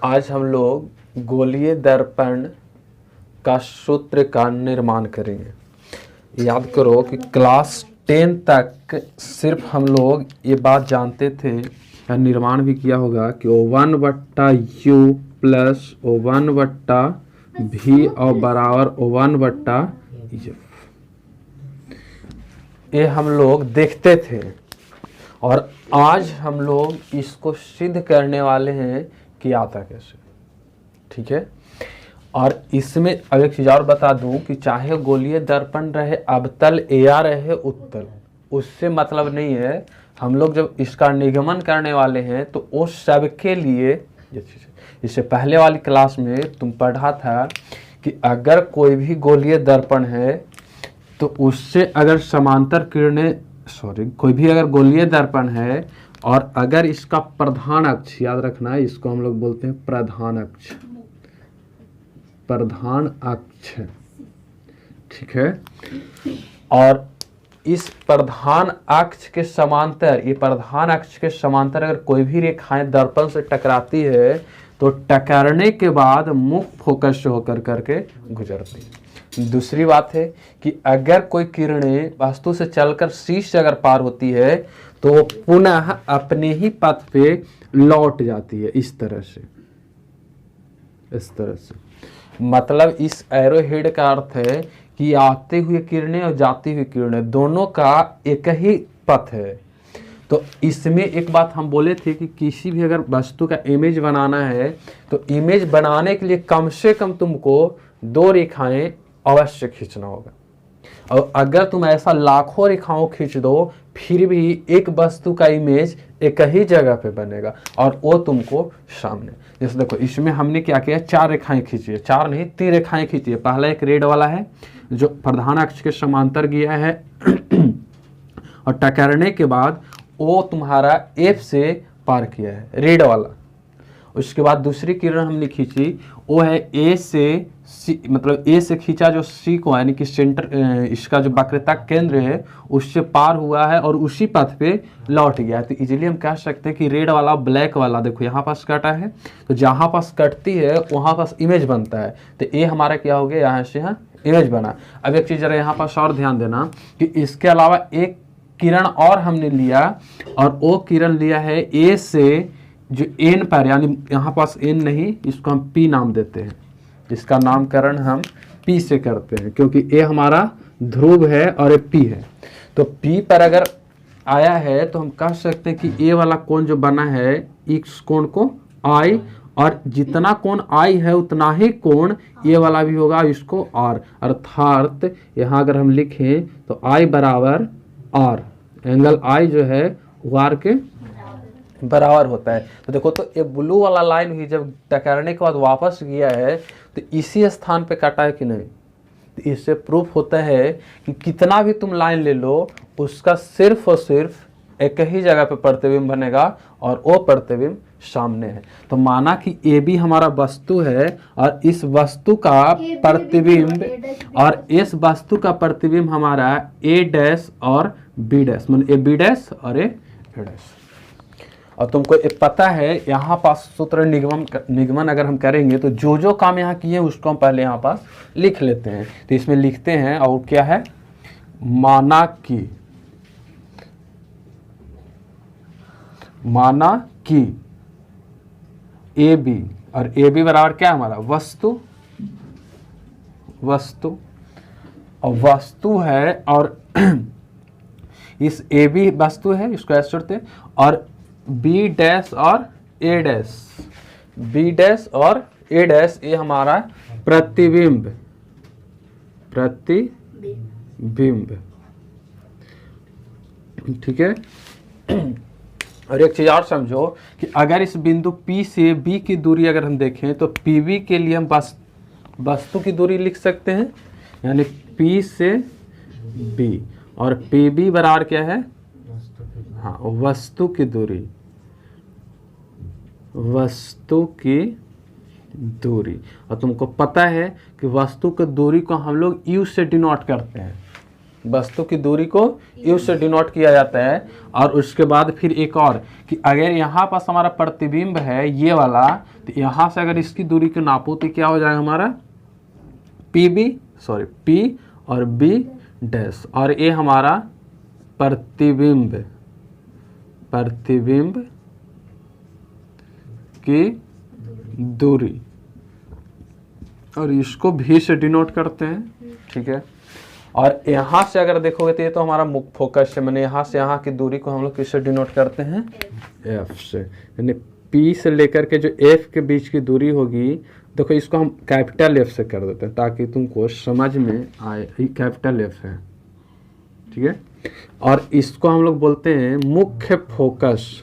आज हम लोग गोलीय दर्पण का सूत्र का निर्माण करेंगे। याद करो कि क्लास 10 तक सिर्फ हम लोग ये बात जानते थे या निर्माण भी किया होगा कि O1/U प्लस O1/V और बराबर O1/F, ये हम लोग देखते थे। और आज हम लोग इसको सिद्ध करने वाले हैं कि आता कैसे। ठीक है। और इसमें अब एक चीज और बता दूं कि चाहे गोलीय दर्पण रहे अवतल या रहे उत्तल, उससे मतलब नहीं है। हम लोग जब इसका निगमन करने वाले हैं तो वो सबके लिए, इससे पहले वाली क्लास में तुम पढ़ा था कि अगर कोई भी गोलीय दर्पण है तो उससे अगर समांतर किरणें कोई भी अगर गोलीय दर्पण है और अगर इसका प्रधान अक्ष, याद रखना है इसको हम लोग बोलते हैं प्रधान अक्ष, प्रधान अक्ष, ठीक है। और इस प्रधान अक्ष के समांतर, ये प्रधान अक्ष के समांतर अगर कोई भी रेखाएं दर्पण से टकराती है तो टकराने के बाद मुक्त फोकस से होकर करके गुजरती है। दूसरी बात है कि अगर कोई किरणें वस्तु से चलकर शीर्ष से अगर पार होती है तो वो पुनः अपने ही पथ पे लौट जाती है, इस तरह से, इस तरह से। मतलब इस एरो हेड का अर्थ है कि आते हुए किरणें और जाती हुई किरणें दोनों का एक ही पथ है। तो इसमें एक बात हम बोले थे कि किसी भी अगर वस्तु का इमेज बनाना है तो इमेज बनाने के लिए कम से कम तुमको 2 रेखाएं अवश्य खींचना होगा। और अगर तुम ऐसा लाखों रेखाओं खींच दो फिर भी एक वस्तु का इमेज एक ही जगह पे बनेगा और वो तुमको सामने। जैसे देखो इसमें हमने क्या किया, 4 रेखाएं खींची है, 4 नहीं 3 रेखाएं खींची है। पहला एक रेड वाला है जो प्रधान अक्ष के समांतर गया है और टकराने के बाद वो तुम्हारा F से पार किया है, रेड वाला। उसके बाद दूसरी किरण हमने खींची, वो है A से C, मतलब A से खींचा जो C को, यानी कि सेंटर, इसका जो वक्रता केंद्र है उससे पार हुआ है और उसी पथ पे लौट गया है। तो इजीली हम कह सकते हैं कि रेड वाला ब्लैक वाला देखो यहाँ पास कटा है, तो जहाँ पास कटती है वहाँ पास इमेज बनता है। तो ये हमारा क्या हो गया, यहाँ से यहाँ इमेज बना। अब एक चीज़ जरा यहाँ पास और ध्यान देना कि इसके अलावा एक किरण और हमने लिया और वो किरण लिया है A से जो N पर, यानी यहाँ पास N नहीं, इसको हम P नाम देते हैं। इसका नामकरण हम P से करते हैं क्योंकि A हमारा ध्रुव है और ये P है। तो P पर अगर आया है तो हम कह सकते हैं कि A वाला कोण जो बना है इस कोण को I, और जितना कोण I है उतना ही कोण ये वाला भी होगा, इसको R। अर्थात यहाँ अगर हम लिखें तो I बराबर R, एंगल I जो है वो R के बराबर होता है। तो देखो तो ये ब्लू वाला लाइन भी जब टकराने के बाद वापस गया है तो इसी स्थान पे कटा है कि नहीं। तो इससे प्रूफ होता है कि कितना भी तुम लाइन ले लो उसका सिर्फ और सिर्फ एक ही जगह पे प्रतिबिंब बनेगा और वो प्रतिबिंब सामने है। तो माना कि ए बी हमारा वस्तु है और इस वस्तु का प्रतिबिंब, और इस वस्तु का प्रतिबिंब हमारा ए डैश और बी डैश, मतलब ए बी डैश और ए डैश। और तुमको एक पता है यहाँ पास सूत्र निगमन अगर हम करेंगे तो जो जो काम यहाँ किए हैं उसको हम पहले यहाँ पास लिख लेते हैं। तो इसमें लिखते हैं, और क्या है, माना कि ए बी, और ए बी बराबर क्या है हमारा वस्तु, और वस्तु है, और इस ए बी वस्तु है, इसको ऐसे छोड़ते हैं, और बी डैश और ए डैश, बी डैश और ए डैश ये हमारा प्रतिबिंब, ठीक है। और एक चीज और समझो कि अगर इस बिंदु P से B की दूरी अगर हम देखें तो PB के लिए हम वस्तु की दूरी लिख सकते हैं, यानी P से B, और PB बराबर क्या है, हाँ वस्तु की दूरी, और तुमको पता है कि वस्तु की दूरी को हम लोग U से डिनोट करते हैं। वस्तु की दूरी को यू से डिनोट किया जाता है। और उसके बाद फिर एक और कि अगर यहाँ पास हमारा प्रतिबिंब है ये वाला, तो यहाँ से अगर इसकी दूरी को नापो तो क्या हो जाएगा हमारा पी और बी डैश, और ये हमारा प्रतिबिंब की दूरी, और इसको भी से डिनोट करते हैं। ठीक है, और यहाँ से अगर देखोगे तो ये तो हमारा मुख्य फोकस है, मैंने यहाँ से यहाँ की दूरी को हम लोग किससे डिनोट करते हैं, एफ से। यानी पी से लेकर के जो एफ के बीच की दूरी होगी, देखो इसको हम कैपिटल एफ से कर देते हैं ताकि तुमको समझ में आए, ये कैपिटल एफ है। ठीक है, और इसको हम लोग बोलते हैं मुख्य फोकस।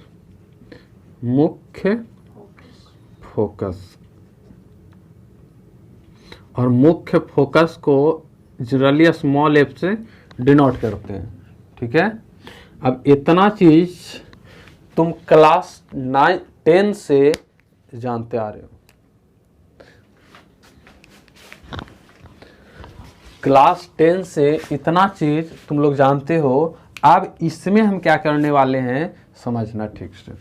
और मुख्य फोकस को जनरली स्मॉल एफ से डिनोट करते हैं। ठीक है, अब इतना चीज तुम क्लास 9-10 से जानते आ रहे हो। क्लास 10 से इतना चीज तुम लोग जानते हो। अब इसमें हम क्या करने वाले हैं समझना ठीक से।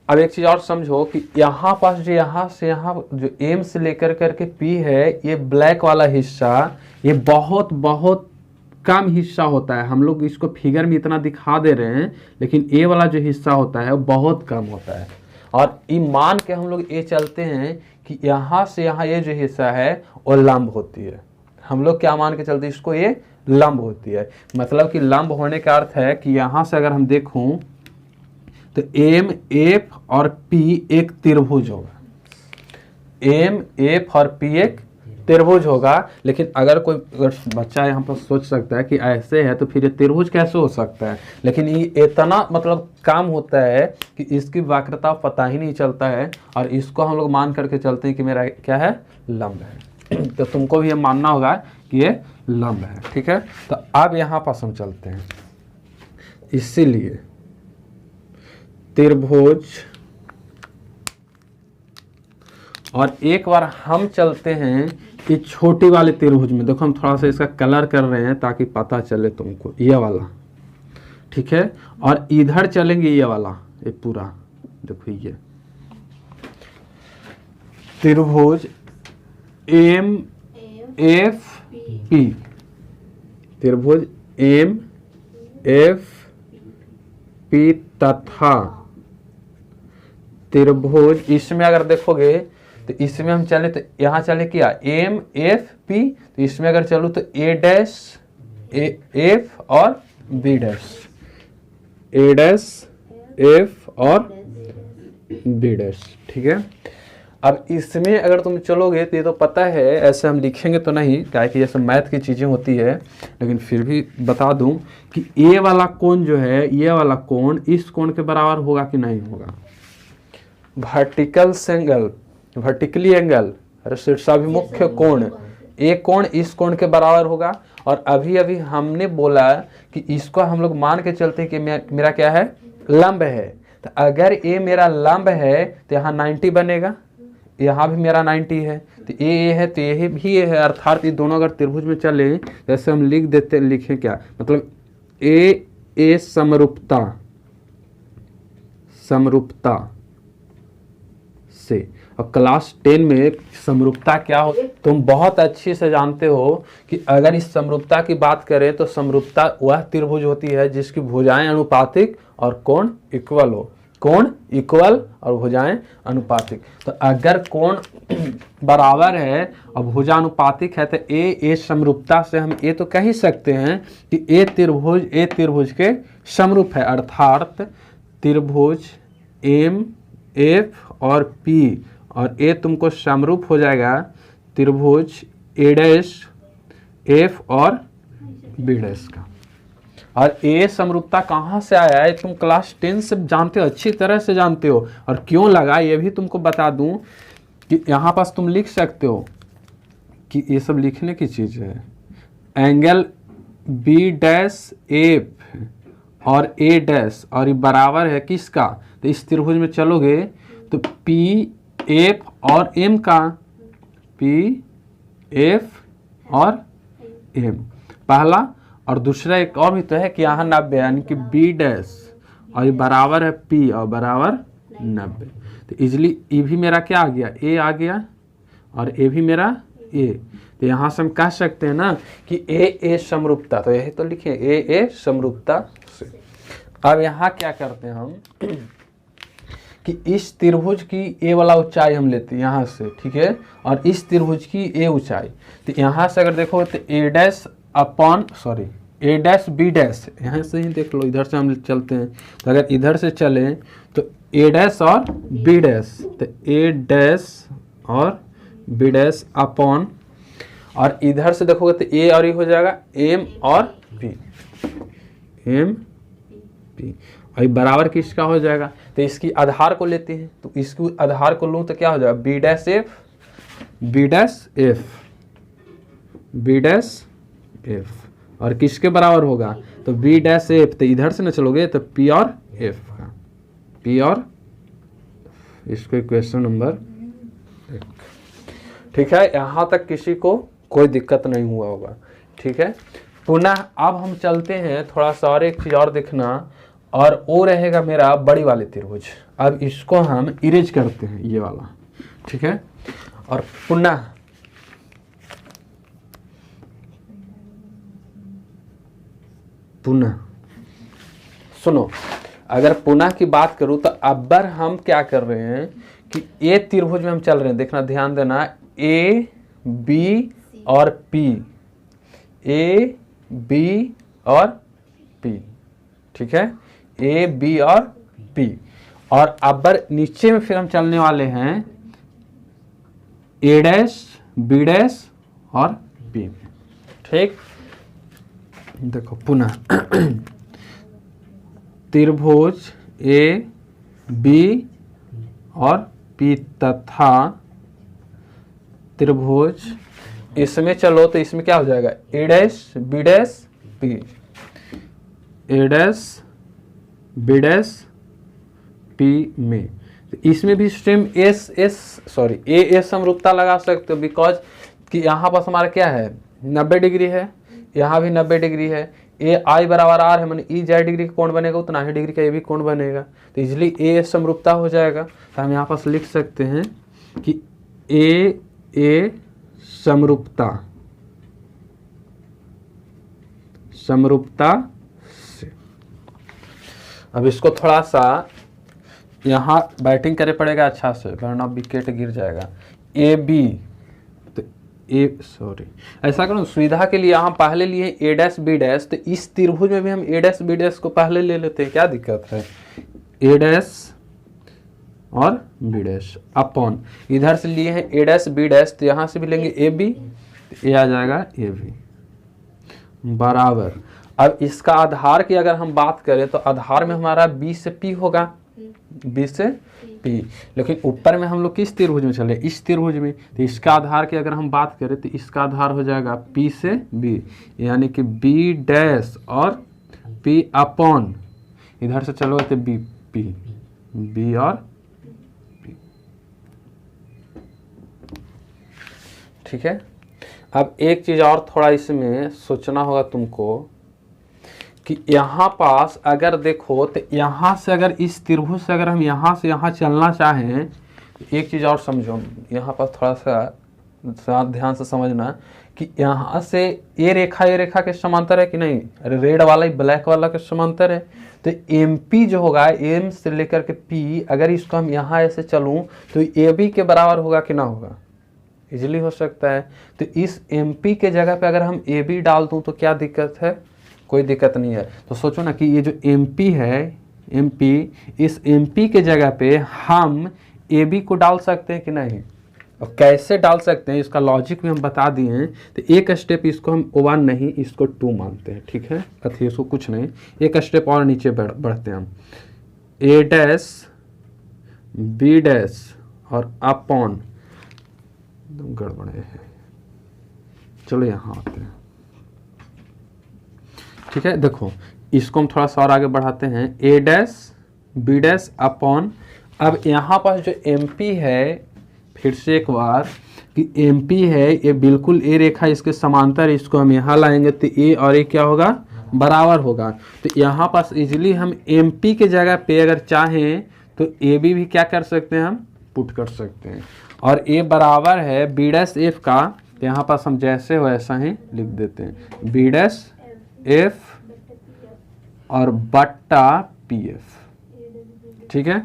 अब एक चीज और समझो कि यहाँ पास जो यहाँ से यहाँ जो एम से लेकर करके पी है, ये ब्लैक वाला हिस्सा ये बहुत बहुत कम हिस्सा होता है। हम लोग इसको फिगर में इतना दिखा दे रहे हैं, लेकिन ए वाला जो हिस्सा होता है वो बहुत कम होता है। और ये मान के हम लोग ये चलते हैं कि यहाँ से यहाँ ये जो हिस्सा है वो लंब होती है। हम लोग क्या मान के चलते हैं इसको, ये लंब होती है। मतलब कि लंब होने का अर्थ है कि यहाँ से अगर हम देखूं तो एम एफ और पी एक त्रिभुज होगा। एम एफ और पी एक त्रिभुज होगा। लेकिन अगर बच्चा यहाँ पर सोच सकता है कि ऐसे है तो फिर ये त्रिभुज कैसे हो सकता है, लेकिन ये इतना मतलब काम होता है कि इसकी वक्रता पता ही नहीं चलता है, और इसको हम लोग मान करके चलते हैं कि मेरा क्या है, लंब है। तो तुमको भी ये मानना होगा कि ये लंब है। ठीक है, तो अब यहाँ पास हम चलते हैं। इसीलिए त्रिभुज, और एक बार हम चलते हैं कि छोटी वाले त्रिभुज में। देखो हम थोड़ा सा इसका कलर कर रहे हैं ताकि पता चले तुमको, ये वाला। ठीक है, और इधर चलेंगे ये वाला, ये पूरा देखो ये त्रिभुज एम एफ पी, त्रिभुज एम एफ पी तथा त्रिभुज, इसमें अगर देखोगे तो इसमें हम चले तो यहाँ चले क्या एम एफ पी, तो इसमें अगर चलो तो ए डैश एफ और बी डैश, ए डैश एफ और बी डैश। ठीक है, अब इसमें अगर तुम चलोगे तो ये तो पता है, ऐसे हम लिखेंगे तो नहीं, क्या कि ये सब मैथ की चीज़ें होती है, लेकिन फिर भी बता दूं कि ये वाला कोण जो है, ये वाला कोण इस कोण के बराबर होगा कि नहीं होगा। वर्टिकली एंगल शीर्षाभिमुख्य कोण, एक कोण इस कोण के बराबर होगा। और अभी अभी हमने बोला कि इसको हम लोग मान के चलते हैं कि मेरा क्या है, लंब है। तो अगर ये मेरा लंब है तो यहाँ 90 बनेगा, यहाँ भी मेरा 90 है, तो ये है तो ये भी ये है। अर्थात ये दोनों अगर त्रिभुज में चले, जैसे हम लिख देते, लिखें क्या मतलब, ए समरूपता से। और क्लास 10 में समरूपता क्या हो तुम बहुत अच्छे से जानते हो कि अगर इस समरूपता की बात करें तो समरूपता वह त्रिभुज होती है जिसकी भुजाएं अनुपातिक और कोण इक्वल हो। कोण इक्वल और भुजाएं अनुपातिक। तो अगर कोण बराबर है और भुजा अनुपातिक है तो ए समरूपता से हम ये तो कह ही सकते हैं कि ए त्रिभुज के समरूप है। अर्थात त्रिभुज एम एफ और पी, और ए तुमको समरूप हो जाएगा त्रिभुज ए डैश एफ और बी डैश का। और ए समरूपता कहाँ से आया है तुम क्लास 10 से जानते हो, अच्छी तरह से जानते हो। और क्यों लगा ये भी तुमको बता दूं कि यहाँ पास तुम लिख सकते हो कि ये सब लिखने की चीज़ है। एंगल बी डैश एफ और ए डैश, और ये बराबर है किसका, तो इस त्रिभुज में चलोगे तो पी एफ और एम का, पी एफ और एम पहला, और दूसरा एक और भी तो है कि यहाँ 90 यानी कि बी डैश और ये बराबर है पी और बराबर 90। तो इजली ए भी मेरा क्या आ गया, ए आ गया और ए भी मेरा ए। तो यहाँ से हम कह सकते हैं ना कि ए समरूपता, तो यही तो लिखे ए समरूपता से। अब यहाँ क्या करते हैं हम कि इस त्रिभुज की ए वाला ऊंचाई हम लेते हैं यहाँ से, ठीक है, और इस त्रिभुज की ए ऊंचाई। तो यहाँ से अगर देखो तो ए डैश बी डैश, यहाँ से ही देख लो, इधर से हम चलते हैं तो अगर इधर से चलें तो ए डैश और बी डैश, तो ए डैश और बी डैश अपॉन, और इधर से देखोगे तो ए और ये हो जाएगा एम और पी, एम पी, और बराबर किसका हो जाएगा, तो इसकी आधार को लेते हैं, तो इसकी आधार को लूँ तो क्या हो जाएगा, B dash F, B dash F, B dash F, और किसके बराबर होगा, तो बी डैश एफ, तो इधर से ना चलोगे तो पी और एफ का, पी और, इसको इक्वेशन नंबर 1। ठीक है, यहाँ तक किसी को कोई दिक्कत नहीं हुआ होगा। ठीक है, पुनः अब हम चलते हैं थोड़ा सा और एक चीज़ और देखना, और वो रहेगा मेरा बड़ी वाले त्रिभुज। अब इसको हम इरेज करते हैं ये वाला, ठीक है, और पुनः सुनो, अगर पुनः की बात करूं तो अब हम क्या कर रहे हैं कि ए त्रिभुज में हम चल रहे हैं, देखना ध्यान देना, ए बी और पी, ए बी और पी, ठीक है, ए बी और पी, और अब नीचे में फिर हम चलने वाले हैं ए डैश बी डैश और पी। ठीक, देखो पुनः त्रिभुज ए बी और पी तथा त्रिभुज, इसमें चलो तो इसमें क्या हो जाएगा, ए डैश बी डैश पी, ए डैश बी डैश पी में, तो इसमें भी सेम ए समरूपता लगा सकते हो, बिकॉज कि यहाँ पर हमारा क्या है 90 डिग्री है, यहाँ भी 90 डिग्री है, ए आई बराबर आर है, मैंने ई जेड डिग्री का कोण बनेगा उतना ही डिग्री का ये भी कोण बनेगा, तो इजली ए समरूपता हो जाएगा। तो हम यहाँ पर लिख सकते हैं कि ए समरूपता से। अब इसको थोड़ा सा यहाँ बैटिंग करे पड़ेगा अच्छा से, वरना विकेट गिर जाएगा। ए बी, ऐसा करो सुविधा के लिए यहाँ पहले लिए ए डैश बी डैश, तो इस त्रिभुज में भी हम ए डैश बी डैश को पहले ले लेते हैं, क्या दिक्कत है, ए डैश और बी डैश अपॉन, इधर से लिए हैं ए डैश बी डैश, तो यहाँ से भी लेंगे ए बी, तो ए आ जाएगा ए बी बराबर। अब इसका आधार की अगर हम बात करें तो आधार में हमारा बी से पी होगा, बी से पी, लेकिन ऊपर में हम लोग किस त्रिभुज में चले, इस त्रिभुज में, तो इसका आधार की अगर हम बात करें तो इसका आधार हो जाएगा पी से बी, यानी कि बी डैश और पी अपॉन, इधर से चलो तो बी पी, बी और पी। ठीक है, अब एक चीज और थोड़ा इसमें सोचना होगा तुमको कि यहाँ पास अगर देखो तो यहाँ से अगर इस त्रिभुज से अगर हम यहाँ से यहाँ चलना चाहें, तो एक चीज़ और समझो, यहाँ पास थोड़ा सा ध्यान से समझना कि यहाँ से ये रेखा के समांतर है कि नहीं, अरे रेड वाला ही ब्लैक वाला के समांतर है, तो एम पी जो होगा एम से लेकर के पी, अगर इसको हम यहाँ ऐसे चलूँ तो ए बी के बराबर होगा कि ना होगा, इजीली हो सकता है। तो इस एम पी के जगह पे अगर हम ए बी डाल दूँ तो क्या दिक्कत है, कोई दिक्कत नहीं है। तो सोचो ना कि ये जो MP है, MP, इस MP के जगह पे हम AB को डाल सकते हैं कि नहीं, और कैसे डाल सकते हैं इसका लॉजिक भी हम बता दिए हैं। तो एक स्टेप इसको हम 1 नहीं, इसको 2 मानते हैं, ठीक है, अथी इसको कुछ नहीं, एक स्टेप और नीचे बढ़ते हैं हम, A डैश B डैश और अपॉन, गड़बड़ है, चलो यहाँ आते हैं। ठीक है, देखो इसको हम थोड़ा सा और आगे बढ़ाते हैं, ए डैश बी डैश अपॉन, अब यहाँ पर जो MP है, फिर से एक बार कि MP है ये बिल्कुल ए रेखा इसके समांतर, इसको हम यहाँ लाएंगे तो ए और ए क्या होगा, बराबर होगा। तो यहाँ पास इजीली हम MP के जगह पे अगर चाहें तो AB भी क्या कर सकते हैं, हम पुट कर सकते हैं। और ए बराबर है B डैश F का, तो यहाँ पास हम जैसे हो ऐसा ही लिख देते हैं, B डैश F और बट्टा PF, ठीक है।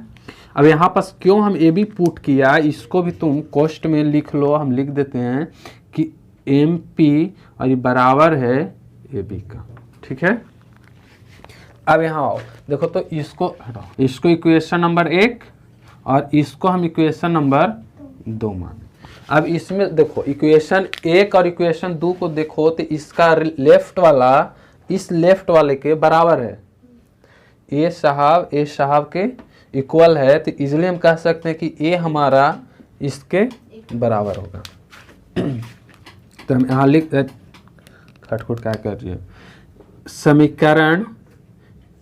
अब यहाँ पास क्यों हम AB पुट किया, इसको भी तुम कोष्ट में लिख लो, हम लिख देते हैं कि MP और ये बराबर है AB का, ठीक है। अब यहाँ आओ, देखो तो इसको हटाओ, इसको इक्वेशन नंबर 1 और इसको हम इक्वेशन नंबर 2 माने। अब इसमें देखो इक्वेशन 1 और इक्वेशन 2 को देखो तो इसका लेफ्ट वाला इस लेफ्ट वाले के बराबर है, ए साहब के इक्वल है, तो इजीली हम कह सकते हैं कि ए हमारा इसके बराबर होगा। तो हम यहाँ लिख खटखुट क्या कर रही है, समीकरण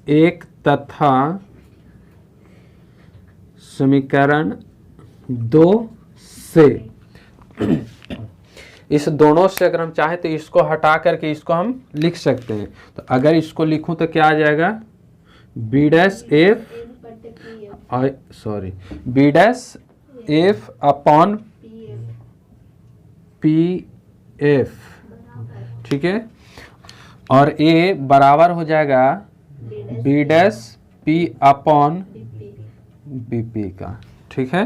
1 तथा समीकरण 2 से इस दोनों से अगर हम चाहें तो इसको हटा करके इसको हम लिख सकते हैं। तो अगर इसको लिखूं तो क्या आ जाएगा, B dash F upon PF, ठीक है। और A बराबर हो जाएगा B dash P upon BP का, ठीक है।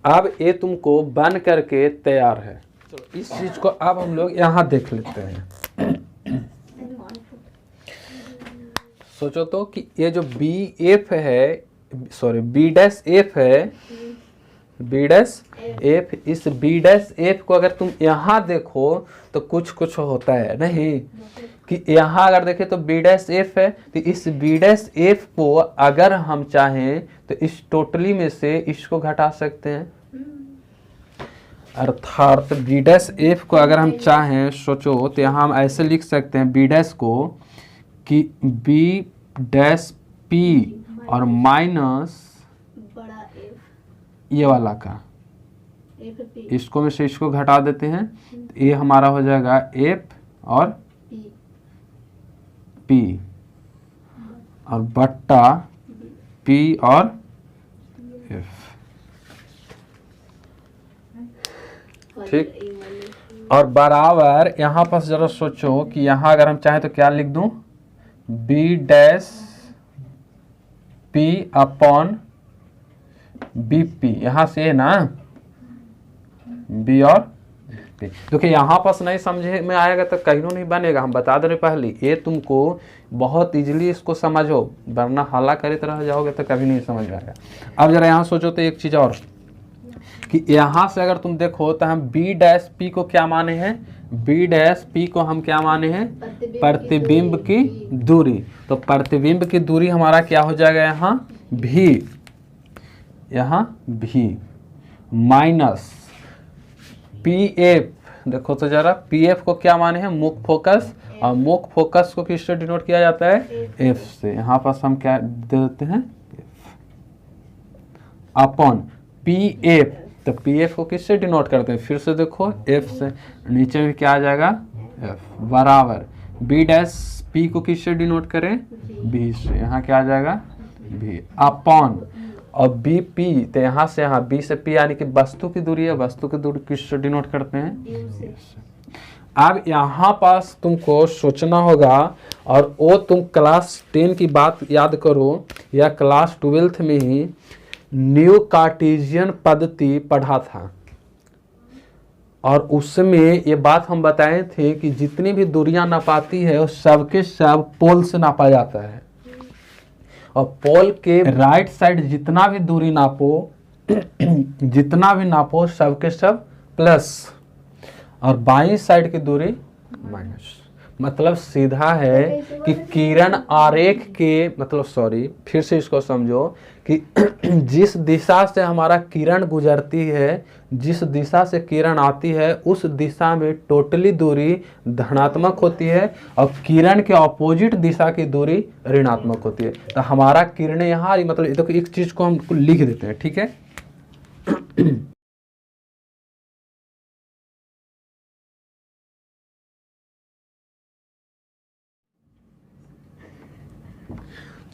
अब ये तुमको बन करके तैयार है। चलो इस चीज को अब हम लोग यहाँ देख लेते हैं। सोचो तो कि ये जो BF है, B डैश F है, B डैश F, इस B डैश F को अगर तुम यहाँ देखो तो कुछ होता है नहीं, कि यहाँ अगर देखें तो B डैश F है, तो इस B डैश F को अगर हम चाहें तो इस टोटली में से इसको घटा सकते हैं, अर्थात B डैश F को अगर हम चाहें सोचो तो यहाँ हम ऐसे लिख सकते हैं B डैश को कि B डैश P और माइनस ये वाला का, इसको में से इसको घटा देते हैं, तो ये हमारा हो जाएगा F और P और बट्टा P और F, ठीक। और बराबर यहाँ पास जरा सोचो कि यहाँ अगर हम चाहें तो क्या लिख दूं, B dash P upon BP, यहाँ से है ना B और P। देखिए यहाँ पास नहीं समझे में आएगा तो कहीं नहीं बनेगा, हम बता दे रहे पहले, ये तुमको बहुत इजीली इसको समझो, वरना हल्ला करे तरह जाओगे तो कभी नहीं समझ में आएगा। अब जरा यहाँ सोचो तो एक चीज और, कि यहाँ से अगर तुम देखो तो हम B डैश P को क्या माने हैं, B डैश P को हम क्या माने हैं, प्रतिबिंब की दूरी। तो प्रतिबिंब की दूरी हमारा क्या हो जाएगा, यहाँ भी माइनस PF, देखो तो जरा PF को क्या माने हैं, मुख्य फोकस, और मुख्य फोकस को किससे डिनोट किया जाता है, F से। यहाँ पास हम क्या दे देते हैं, अपॉन PF, तो PF को किससे डिनोट करते हैं, फिर से देखो F से, नीचे भी क्या आ जाएगा F, बराबर B डैश P को किससे डिनोट करें, B से, यहाँ क्या आ जाएगा B अपॉन और BP, तो यहाँ से यहाँ B से P यानी कि वस्तु की दूरी है, वस्तु की दूरी किससे डिनोट करते हैं, अब यहाँ पास तुमको सोचना होगा, और वो तुम क्लास 10 की बात याद करो या क्लास 12th में ही न्यू कार्टेशियन पद्धति पढ़ा था, और उसमें ये बात हम बताए थे कि जितनी भी दूरियां नापाती है वो सबके सब पोल से नापा जाता है, और पोल के राइट साइड जितना भी दूरी नापो सबके सब प्लस, और बाईं साइड की दूरी माइनस। मतलब सीधा है कि किरण आरेख के, मतलब सॉरी फिर से इसको समझो कि जिस दिशा से हमारा किरण गुजरती है, जिस दिशा से किरण आती है उस दिशा में टोटली दूरी धनात्मक होती है, और किरण के ऑपोजिट दिशा की दूरी ऋणात्मक होती है। तो हमारा किरणें यहाँ, मतलब तो एक चीज को हम लिख देते हैं, ठीक है।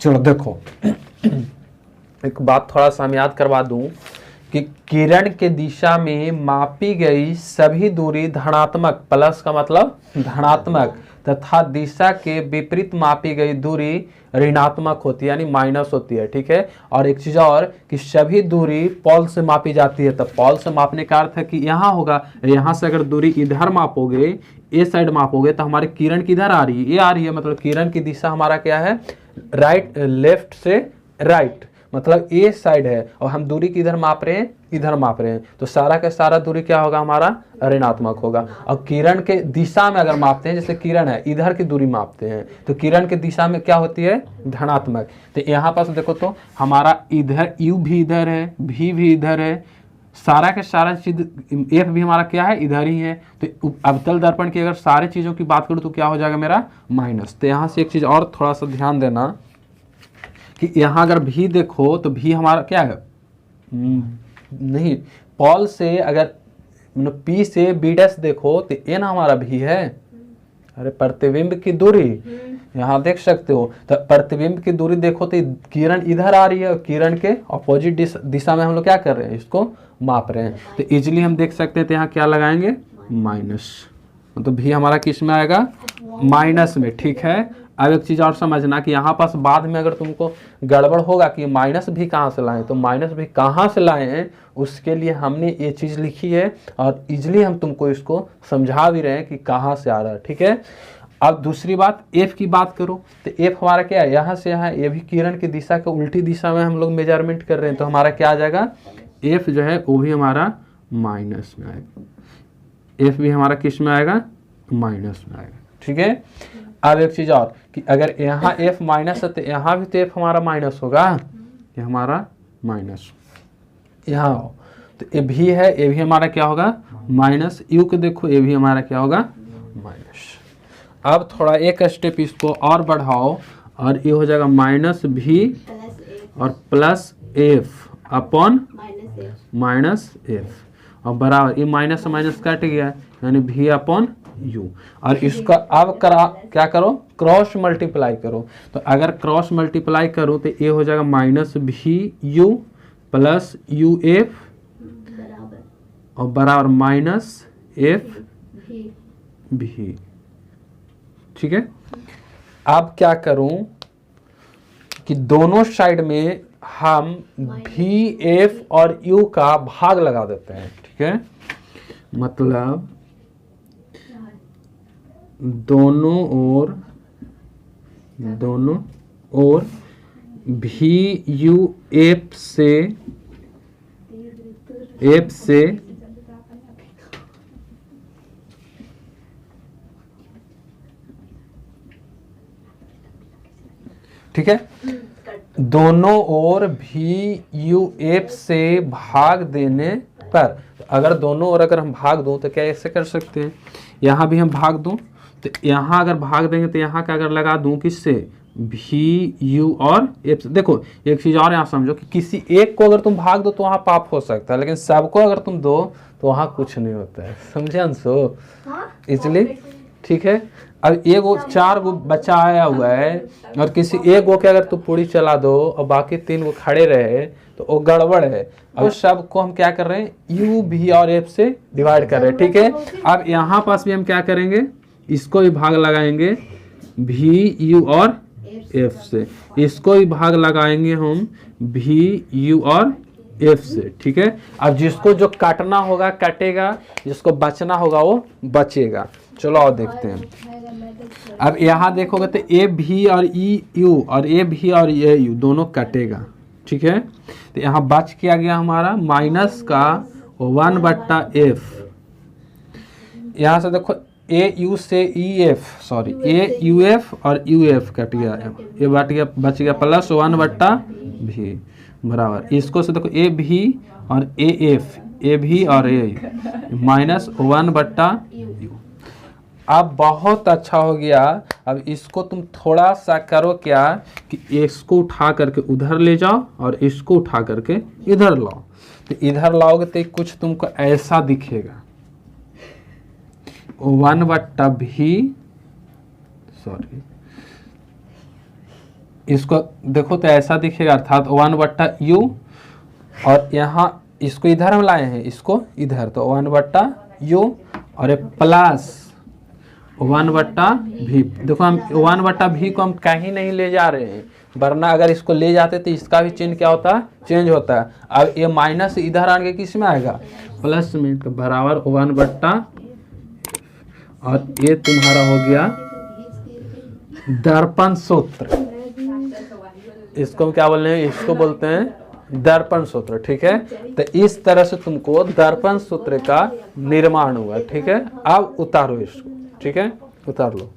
चलो देखो एक बात थोड़ा सा हम याद करवा दूं कि किरण के दिशा में मापी गई सभी दूरी धनात्मक, प्लस का मतलब धनात्मक, तथा दिशा के विपरीत मापी गई दूरी ऋणात्मक होती है, यानी माइनस होती है। ठीक है। और एक चीज और कि सभी दूरी पॉल से मापी जाती है। तो पॉल से मापने का अर्थ है कि यहाँ होगा, यहाँ से अगर दूरी इधर मापोगे, ए साइड मापोगे, तो हमारी किरण किधर आ रही है, ये आ रही है, मतलब किरण की दिशा हमारा क्या है, राइट, लेफ्ट से राइट, मतलब ए साइड है। और हम दूरी किधर माप रहे हैं, इधर माप रहे हैं, तो सारा का सारा दूरी क्या होगा, हमारा ऋणात्मक होगा। और किरण के दिशा में अगर मापते हैं, जैसे किरण है, इधर की दूरी मापते हैं, तो किरण के दिशा में क्या होती है, धनात्मक। तो यहाँ पास देखो तो हमारा इधर यू भी इधर है, भी इधर है, सारा के सारा चीज, एफ भी हमारा क्या है, इधर ही है। तो अवतल दर्पण की अगर सारी चीजों की बात करूं तो क्या हो जाएगा मेरा, माइनस। तो यहाँ से एक चीज और थोड़ा सा ध्यान देना कि यहाँ अगर भी देखो तो भी हमारा क्या है, नहीं, पॉल से अगर पी से बी डैश देखो तो एन हमारा भी है। अरे प्रतिबिंब की दूरी यहाँ देख सकते हो, तो प्रतिबिंब की दूरी देखो तो किरण इधर आ रही है, और किरण के अपोजिट दिशा में हम लोग क्या कर रहे हैं, इसको माप रहे हैं। तो इजिली हम देख सकते हैं, तो यहाँ क्या लगाएंगे, माइनस, तो भी हमारा किस में आएगा, माइनस में। ठीक है। अब एक चीज और समझना कि यहाँ पास बाद में अगर तुमको गड़बड़ होगा कि माइनस भी कहाँ से लाएं, तो माइनस भी कहाँ से लाए हैं, उसके लिए हमने ये चीज लिखी है, और इजिली हम तुमको इसको समझा भी रहे हैं कि कहाँ से आ रहा है। ठीक है। अब दूसरी बात, एफ की बात करो तो एफ हमारा क्या है, यहाँ से यहाँ, ये भी किरण की दिशा के उल्टी दिशा में हम लोग मेजरमेंट कर रहे हैं, तो हमारा क्या आ जाएगा, एफ जो है वो भी हमारा माइनस में आएगा। एफ भी हमारा किस में आएगा, माइनस में आएगा। ठीक है। अब एक चीज और कि अगर यहाँ एफ माइनस है तो यहाँ भी तो एफ हमारा माइनस होगा, ये हमारा माइनस, यहाँ तो ए भी है, ए भी हमारा क्या होगा, माइनस। यू को देखो, ए भी हमारा क्या होगा, माइनस। अब थोड़ा एक स्टेप इसको और बढ़ाओ, और ये हो जाएगा माइनस भी और plus F upon minus F, और बराबर ये माइनस से माइनस कट गया, यानी भी अपॉन यू। और इसका अब क्या करो, क्रॉस मल्टीप्लाई करो। तो अगर क्रॉस मल्टीप्लाई करो तो ये हो जाएगा माइनस भी यू प्लस यू एफ और बराबर माइनस एफ भी। ठीक है। अब क्या करूं कि दोनों साइड में हम भी एफ और यू का भाग लगा देते हैं। ठीक है। मतलब दोनों ओर भी यू एफ से ठीक है, दोनों ओर भी यू एफ से भाग देने पर, अगर दोनों ओर अगर हम भाग दूं तो क्या ऐसे कर सकते हैं, यहाँ भी हम भाग दूं तो यहाँ अगर भाग देंगे तो यहाँ का अगर लगा दूं किससे, भी यू और एफ से। देखो एक चीज और यहाँ समझो कि किसी एक को अगर तुम भाग दो तो वहाँ पाप हो सकता है, लेकिन सबको अगर तुम दो तो वहाँ कुछ नहीं होता है। समझे अंशु, इसलिए ठीक है। अब एक वो 4 गो बच्चा आया हुआ है, और किसी एक गो के अगर तू पूरी चला दो और बाकी 3 गो खड़े रहे तो वो गड़बड़ है। अब सबको हम क्या कर रहे हैं, यू भी और एफ से डिवाइड कर रहे हैं। ठीक है। अब यहाँ पास भी हम क्या करेंगे, इसको भी भाग लगाएंगे भी यू और एफ से, इसको भी भाग लगाएंगे हम भी यू और एफ से। ठीक है। अब जिसको जो काटना होगा काटेगा, जिसको बचना होगा वो बचेगा। चलो और देखते हैं। अब यहाँ देखोगे तो ए भी और ई यू और ए भी और ए यू दोनों कटेगा। ठीक है। तो यहाँ बच किया गया हमारा माइनस का 1/f। यहाँ से देखो ए यू से ई एफ, सॉरी ए यू एफ और यू एफ कट गया, ये बच गया प्लस 1/v बराबर इसको से देखो ए भी और ए एफ, ए भी और ए माइनस 1/u। अब बहुत अच्छा हो गया। अब इसको तुम थोड़ा सा करो क्या कि इसको उठा करके उधर ले जाओ और इसको उठा करके इधर लाओ, तो इधर लाओगे तो कुछ तुमको ऐसा दिखेगा 1/v, सॉरी इसको देखो तो ऐसा दिखेगा, अर्थात 1/u, और यहाँ इसको इधर हम लाए हैं, इसको इधर, तो 1/u और एक प्लस 1/v। देखो हम 1/v को हम कहीं नहीं ले जा रहे हैं, वरना अगर इसको ले जाते तो इसका भी चिन्ह क्या होता है, चेंज होता है। अब ये माइनस इधर आके किस में आएगा, प्लस में, तो बराबर 1/, और ये तुम्हारा हो गया दर्पण सूत्र। इसको हम क्या बोल रहे हैं, इसको बोलते हैं दर्पण सूत्र। ठीक है, तो इस तरह से तुमको दर्पण सूत्र का निर्माण हुआ। ठीक है, अब उतारो इसको। ठीक है, उतार लो।